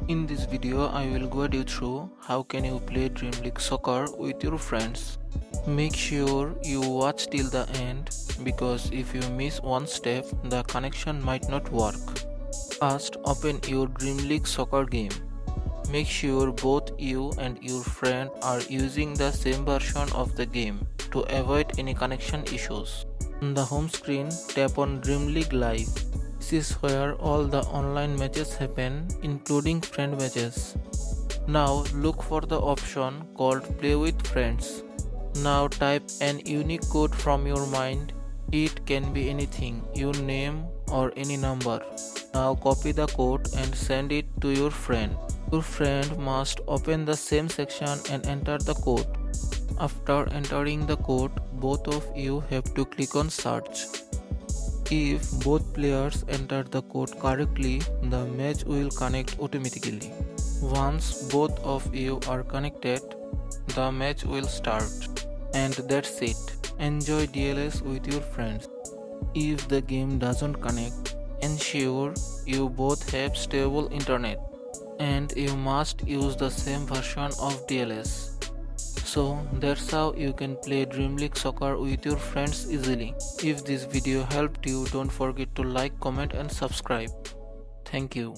In this video, I will guide you through how can you play Dream League Soccer with your friends. Make sure you watch till the end because if you miss one step, the connection might not work. First, open your Dream League Soccer game. Make sure both you and your friend are using the same version of the game to avoid any connection issues. On the home screen, tap on Dream League Live. This is where all the online matches happen, including friend matches. Now look for the option called Play with Friends. Now type an unique code from your mind. It can be anything, your name or any number. Now copy the code and send it to your friend. Your friend must open the same section and enter the code. After entering the code, both of you have to click on search. If both players enter the code correctly, the match will connect automatically. Once both of you are connected, the match will start. And that's it. Enjoy DLS with your friends. If the game doesn't connect, ensure you both have stable internet. And you must use the same version of DLS. So that's how you can play Dream League Soccer with your friends easily. If this video helped you, don't forget to like, comment and subscribe. Thank you.